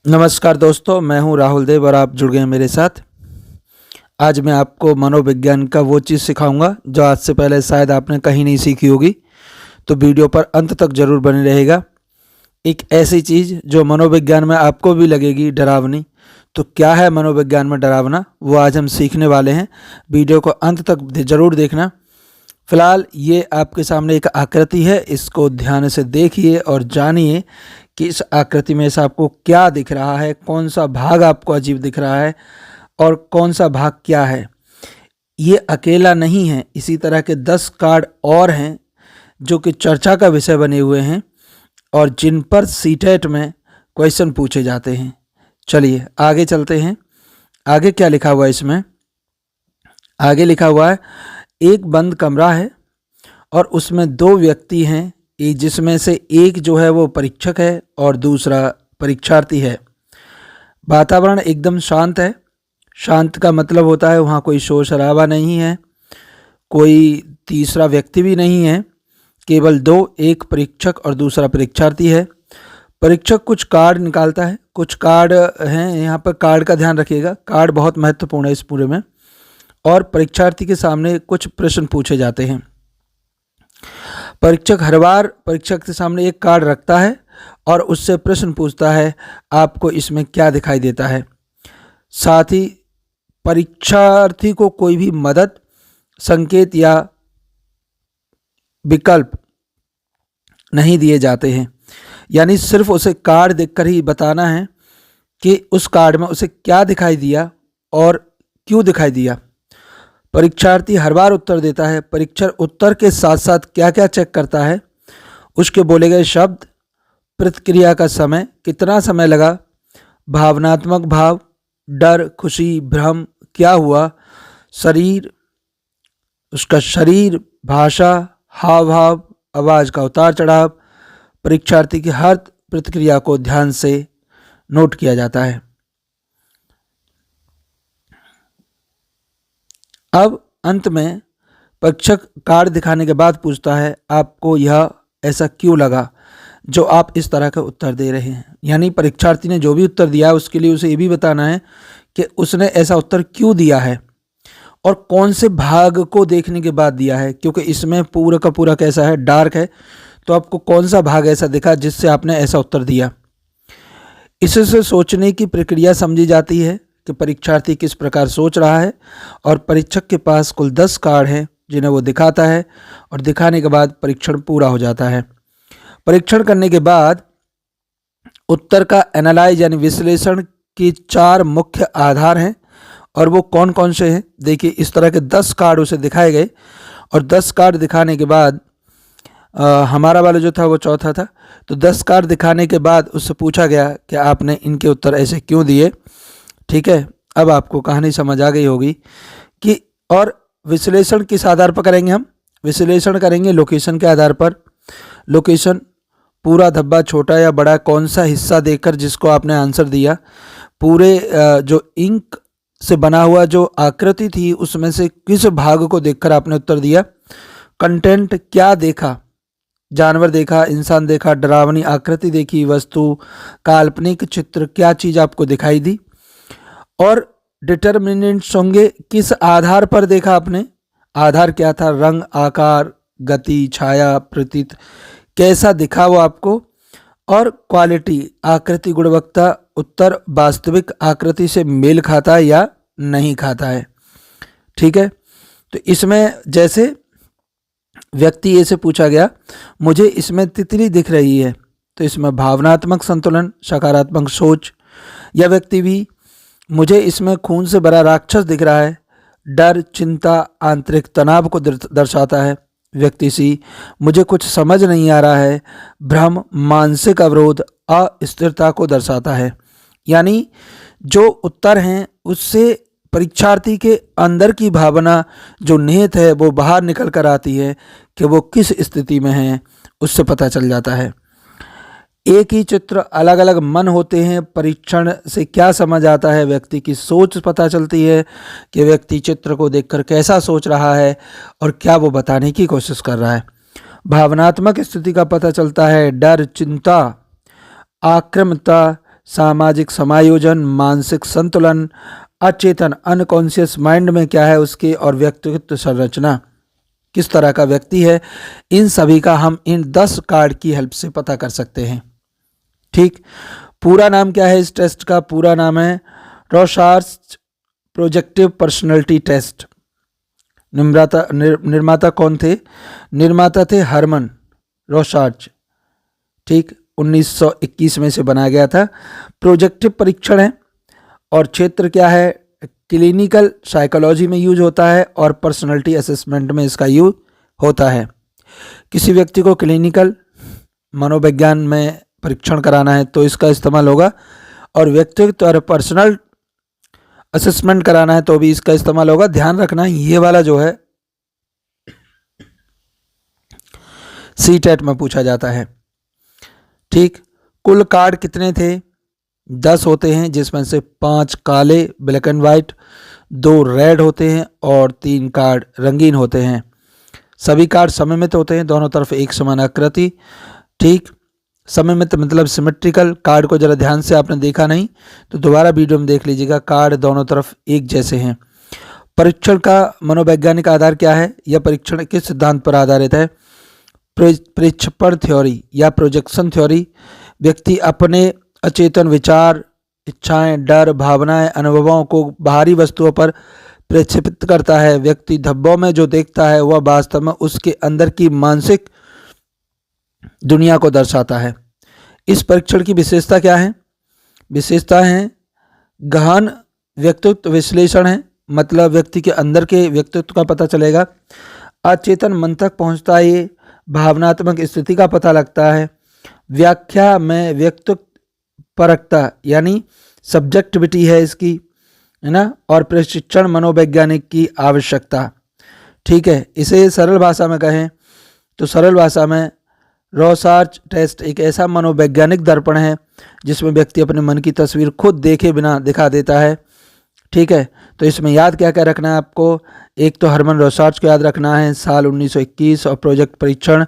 नमस्कार दोस्तों, मैं हूं राहुल देव और आप जुड़ गए हैं मेरे साथ। आज मैं आपको मनोविज्ञान का वो चीज़ सिखाऊंगा जो आज से पहले शायद आपने कहीं नहीं सीखी होगी। तो वीडियो पर अंत तक ज़रूर बने रहेगा। एक ऐसी चीज़ जो मनोविज्ञान में आपको भी लगेगी डरावनी। तो क्या है मनोविज्ञान में डरावना, वो आज हम सीखने वाले हैं। वीडियो को अंत तक ज़रूर देखना। फिलहाल ये आपके सामने एक आकृति है, इसको ध्यान से देखिए और जानिए कि इस आकृति में से आपको क्या दिख रहा है, कौन सा भाग आपको अजीब दिख रहा है और कौन सा भाग क्या है। ये अकेला नहीं है, इसी तरह के 10 कार्ड और हैं जो कि चर्चा का विषय बने हुए हैं और जिन पर सीटेट में क्वेश्चन पूछे जाते हैं। चलिए आगे चलते हैं। आगे क्या लिखा हुआ है इसमें? आगे लिखा हुआ है एक बंद कमरा है और उसमें 2 व्यक्ति हैं, जिसमें से एक जो है वो परीक्षक है और दूसरा परीक्षार्थी है। वातावरण एकदम शांत है। शांत का मतलब होता है वहाँ कोई शोर शराबा नहीं है, कोई तीसरा व्यक्ति भी नहीं है, केवल 2, एक परीक्षक और दूसरा परीक्षार्थी है। परीक्षक कुछ कार्ड निकालता है, कुछ कार्ड हैं यहाँ पर, कार्ड का ध्यान रखिएगा, कार्ड बहुत महत्वपूर्ण है इस पूरे में। और परीक्षार्थी के सामने कुछ प्रश्न पूछे जाते हैं। परीक्षक हर बार परीक्षक के सामने एक कार्ड रखता है और उससे प्रश्न पूछता है आपको इसमें क्या दिखाई देता है। साथ ही परीक्षार्थी को कोई भी मदद, संकेत या विकल्प नहीं दिए जाते हैं, यानी सिर्फ उसे कार्ड देखकर ही बताना है कि उस कार्ड में उसे क्या दिखाई दिया और क्यों दिखाई दिया। परीक्षार्थी हर बार उत्तर देता है। परीक्षक उत्तर के साथ साथ क्या क्या चेक करता है? उसके बोले गए शब्द, प्रतिक्रिया का समय, कितना समय लगा, भावनात्मक भाव, डर, खुशी, भ्रम, क्या हुआ, शरीर, उसका शरीर, भाषा, हाव भाव, आवाज़ का उतार चढ़ाव। परीक्षार्थी की हर प्रतिक्रिया को ध्यान से नोट किया जाता है। अब अंत में परीक्षक कार्ड दिखाने के बाद पूछता है आपको यह ऐसा क्यों लगा जो आप इस तरह का उत्तर दे रहे हैं। यानी परीक्षार्थी ने जो भी उत्तर दिया है उसके लिए उसे ये भी बताना है कि उसने ऐसा उत्तर क्यों दिया है और कौन से भाग को देखने के बाद दिया है, क्योंकि इसमें पूरा का पूरा कैसा है, डार्क है। तो आपको कौन सा भाग ऐसा दिखा जिससे आपने ऐसा उत्तर दिया। इससे सोचने की प्रक्रिया समझी जाती है कि परीक्षार्थी किस प्रकार सोच रहा है। और परीक्षक के पास कुल 10 कार्ड हैं जिन्हें वो दिखाता है और दिखाने के बाद परीक्षण पूरा हो जाता है। परीक्षण करने के बाद उत्तर का एनालाइज यानी विश्लेषण के 4 मुख्य आधार हैं और वो कौन कौन से हैं। देखिए इस तरह के 10 कार्ड उसे दिखाए गए और 10 कार्ड दिखाने के बाद हमारा वाला जो था वो चौथा था। तो 10 कार्ड दिखाने के बाद उससे पूछा गया कि आपने इनके उत्तर ऐसे क्यों दिए। ठीक है, अब आपको कहानी समझ आ गई होगी कि और विश्लेषण किस आधार पर करेंगे हम? विश्लेषण करेंगे लोकेशन के आधार पर। लोकेशन, पूरा धब्बा छोटा या बड़ा, कौन सा हिस्सा देखकर जिसको आपने आंसर दिया, पूरे जो इंक से बना हुआ जो आकृति थी उसमें से किस भाग को देखकर आपने उत्तर दिया। कंटेंट, क्या देखा, जानवर देखा, इंसान देखा, डरावनी आकृति देखी, वस्तु, काल्पनिक चित्र, क्या चीज़ आपको दिखाई दी। और डिटर्मिनेंट्स होंगे, किस आधार पर देखा आपने, आधार क्या था, रंग, आकार, गति, छाया, प्रतीत, कैसा दिखा वो आपको। और क्वालिटी, आकृति, गुणवत्ता, उत्तर वास्तविक आकृति से मेल खाता है या नहीं खाता है। ठीक है, तो इसमें जैसे व्यक्ति ए से पूछा गया मुझे इसमें तितली दिख रही है, तो इसमें भावनात्मक संतुलन, सकारात्मक सोच। या व्यक्ति भी, मुझे इसमें खून से भरा राक्षस दिख रहा है, डर, चिंता, आंतरिक तनाव को दर्शाता है। व्यक्ति सी, मुझे कुछ समझ नहीं आ रहा है, भ्रम, मानसिक अवरोध, अस्थिरता को दर्शाता है। यानी जो उत्तर हैं उससे परीक्षार्थी के अंदर की भावना जो निहित है वो बाहर निकल कर आती है कि वो किस स्थिति में है, उससे पता चल जाता है। एक ही चित्र, अलग अलग मन होते हैं। परीक्षण से क्या समझ आता है, व्यक्ति की सोच पता चलती है कि व्यक्ति चित्र को देखकर कैसा सोच रहा है और क्या वो बताने की कोशिश कर रहा है। भावनात्मक स्थिति का पता चलता है, डर, चिंता, आक्रामकता, सामाजिक समायोजन, मानसिक संतुलन, अचेतन अनकॉन्शियस माइंड में क्या है उसके, और व्यक्तित्व संरचना, किस तरह का व्यक्ति है, इन सभी का हम इन 10 कार्ड की हेल्प से पता कर सकते हैं। ठीक, पूरा नाम क्या है इस टेस्ट का? पूरा नाम है रॉसार्च प्रोजेक्टिव पर्सनैलिटी टेस्ट। निर्माता कौन थे? निर्माता थे हरमन रॉसार्च। ठीक, 1921 में से बनाया गया था। प्रोजेक्टिव परीक्षण है और क्षेत्र क्या है? क्लिनिकल साइकोलॉजी में यूज होता है और पर्सनालिटी असेसमेंट में इसका यूज होता है। किसी व्यक्ति को क्लिनिकल मनोविज्ञान में परीक्षण कराना है तो इसका इस्तेमाल होगा, और व्यक्तित्व और पर्सनल असेसमेंट कराना है तो भी इसका इस्तेमाल होगा। ध्यान रखना ये वाला जो है सीटेट में पूछा जाता है। ठीक, कुल कार्ड कितने थे? 10 होते हैं, जिसमें से 5 काले ब्लैक एंड वाइट, 2 रेड होते हैं और 3 कार्ड रंगीन होते हैं। सभी कार्ड सममित होते हैं, दोनों तरफ एक समान आकृति। ठीक, सममित मतलब सिमेट्रिकल। कार्ड को जरा ध्यान से आपने देखा नहीं तो दोबारा वीडियो में देख लीजिएगा, कार्ड दोनों तरफ एक जैसे हैं। परीक्षण का मनोवैज्ञानिक आधार क्या है? यह परीक्षण किस सिद्धांत पर आधारित है? प्रक्षेपण थ्योरी या प्रोजेक्शन थ्योरी। व्यक्ति अपने अचेतन विचार, इच्छाएं, डर, भावनाएं, अनुभवों को बाहरी वस्तुओं पर प्रक्षेपित करता है। व्यक्ति धब्बों में जो देखता है वह वास्तव में उसके अंदर की मानसिक दुनिया को दर्शाता है। इस परीक्षण की विशेषता क्या है? विशेषता है गहन व्यक्तित्व विश्लेषण है, मतलब व्यक्ति के अंदर के व्यक्तित्व का पता चलेगा। अचेतन मन तक पहुंचता है, ये भावनात्मक स्थिति का पता लगता है। व्याख्या में व्यक्तित्व परकता यानी सब्जेक्टिविटी है इसकी, है ना, और प्रशिक्षण मनोवैज्ञानिक की आवश्यकता। ठीक है, इसे सरल भाषा में कहें तो सरल भाषा में रॉसार्च टेस्ट एक ऐसा मनोवैज्ञानिक दर्पण है जिसमें व्यक्ति अपने मन की तस्वीर खुद देखे बिना दिखा देता है। ठीक है, तो इसमें याद क्या क्या रखना है आपको? एक तो हरमन रॉसार्च को याद रखना है, साल 1921, और प्रोजेक्ट परीक्षण।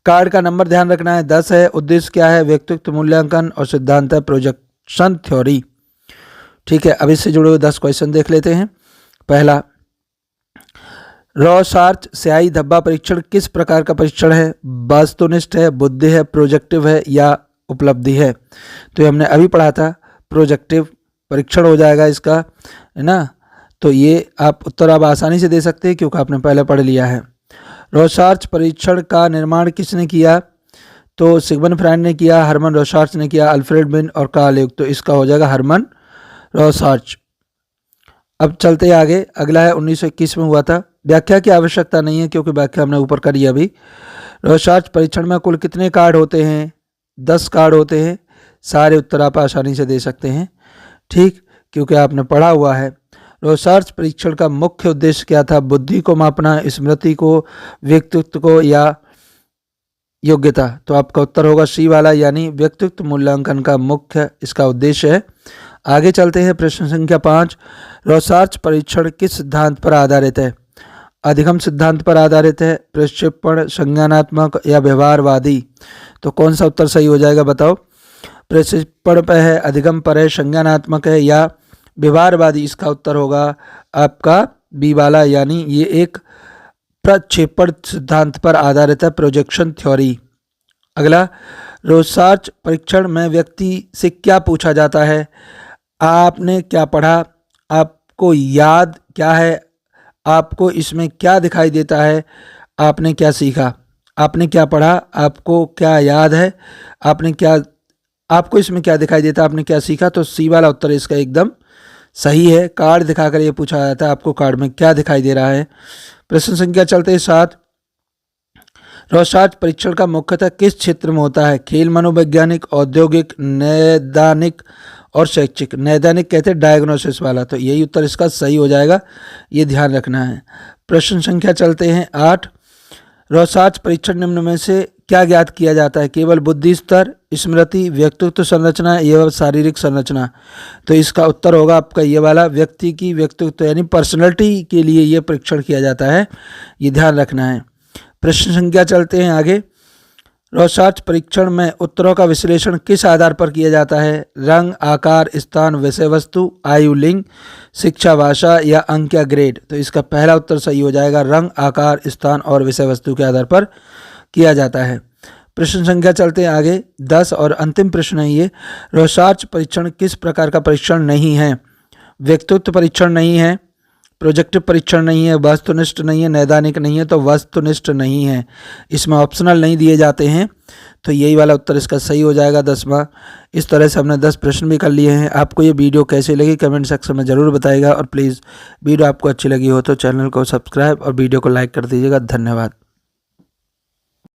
कार्ड का नंबर ध्यान रखना है, 10 है। उद्देश्य क्या है? व्यक्तित्व मूल्यांकन, और सिद्धांत है प्रोजेक्शन थ्योरी। ठीक है, अब इससे जुड़े हुए 10 क्वेश्चन देख लेते हैं। पहला, रॉसार्च स्याही धब्बा परीक्षण किस प्रकार का परीक्षण है? वस्तुनिष्ठ है, बुद्धि है, प्रोजेक्टिव है या उपलब्धि है? तो हमने अभी पढ़ा था, प्रोजेक्टिव परीक्षण हो जाएगा इसका, है ना। तो ये आप उत्तर अब आसानी से दे सकते हैं क्योंकि आपने पहले पढ़ लिया है। रॉसार्च परीक्षण का निर्माण किसने किया? तो सिगमंड फ्रायड ने किया, हरमन रॉसार्च ने किया, अल्फ्रेड बिन और कार्ल युंग। तो इसका हो जाएगा हरमन रॉसार्च। अब चलते आगे, अगला है 1921 में हुआ था। व्याख्या की आवश्यकता नहीं है क्योंकि व्याख्या हमने ऊपर करी अभी। रॉसार्च परीक्षण में कुल कितने कार्ड होते हैं? 10 कार्ड होते हैं। सारे उत्तर आप आसानी से दे सकते हैं, ठीक, क्योंकि आपने पढ़ा हुआ है। रॉसार्च परीक्षण का मुख्य उद्देश्य क्या था? बुद्धि को मापना, स्मृति को, व्यक्तित्व को या योग्यता। तो आपका उत्तर होगा सी वाला, यानी व्यक्तित्व मूल्यांकन का मुख्य इसका उद्देश्य है। आगे चलते हैं, प्रश्न संख्या 5। रॉसार्च परीक्षण किस सिद्धांत पर आधारित है? अधिगम सिद्धांत पर आधारित है, प्रक्षेपण, संज्ञानात्मक या व्यवहारवादी। तो कौन सा उत्तर सही हो जाएगा बताओ? प्रक्षेपण पर है, अधिगम पर है, संज्ञानात्मक है या व्यवहारवादी? इसका उत्तर होगा आपका बी वाला, यानी ये एक प्रक्षेपण सिद्धांत पर आधारित है, प्रोजेक्शन थ्योरी। अगला, रॉसार्च परीक्षण में व्यक्ति से क्या पूछा जाता है? आपने क्या पढ़ा? आपको याद क्या है? आपको इसमें क्या दिखाई देता है? आपने क्या सीखा? आपने क्या पढ़ा? आपको क्या याद है? आपको इसमें क्या दिखाई देता है? आपने क्या सीखा? तो सी वाला उत्तर इसका एकदम सही है। कार्ड दिखाकर ये पूछा जाता है आपको कार्ड में क्या दिखाई दे रहा है। प्रश्न संख्या चलते 7। रॉसार्च परीक्षण का मुख्यतः किस क्षेत्र में होता है? खेल, मनोवैज्ञानिक, औद्योगिक, नैदानिक और शैक्षिक। नैदानिक कहते हैं डायग्नोसिस वाला, तो यही उत्तर इसका सही हो जाएगा, ये ध्यान रखना है। प्रश्न संख्या चलते हैं 8। रॉसार्च परीक्षण निम्न में से क्या ज्ञात किया जाता है? केवल बुद्धि स्तर, स्मृति, व्यक्तित्व संरचना एवं शारीरिक संरचना। तो इसका उत्तर होगा आपका ये वाला, व्यक्ति की व्यक्तित्व यानी पर्सनैलिटी के लिए ये परीक्षण किया जाता है, ये ध्यान रखना है। प्रश्न संख्या चलते हैं आगे। रोसार्च परीक्षण में उत्तरों का विश्लेषण किस आधार पर किया जाता है? रंग, आकार, स्थान, विषय वस्तु, आयु, लिंग, शिक्षा, भाषा या अंक या ग्रेड। तो इसका पहला उत्तर सही हो जाएगा, रंग, आकार, स्थान और विषय वस्तु के आधार पर किया जाता है। प्रश्न संख्या चलते हैं आगे 10 और अंतिम प्रश्न है ये। रोसार्च परीक्षण किस प्रकार का परीक्षण नहीं है? व्यक्तित्व परीक्षण नहीं है, प्रोजेक्टिव परीक्षण नहीं है, वस्तुनिष्ठ नहीं है, नैदानिक नहीं है, तो वस्तुनिष्ठ नहीं है। इसमें ऑप्शनल नहीं दिए जाते हैं, तो यही वाला उत्तर इसका सही हो जाएगा 10वां। इस तरह से हमने 10 प्रश्न भी कर लिए हैं। आपको ये वीडियो कैसी लगी कमेंट सेक्शन में ज़रूर बताइएगा और प्लीज़ वीडियो आपको अच्छी लगी हो तो चैनल को सब्सक्राइब और वीडियो को लाइक कर दीजिएगा। धन्यवाद।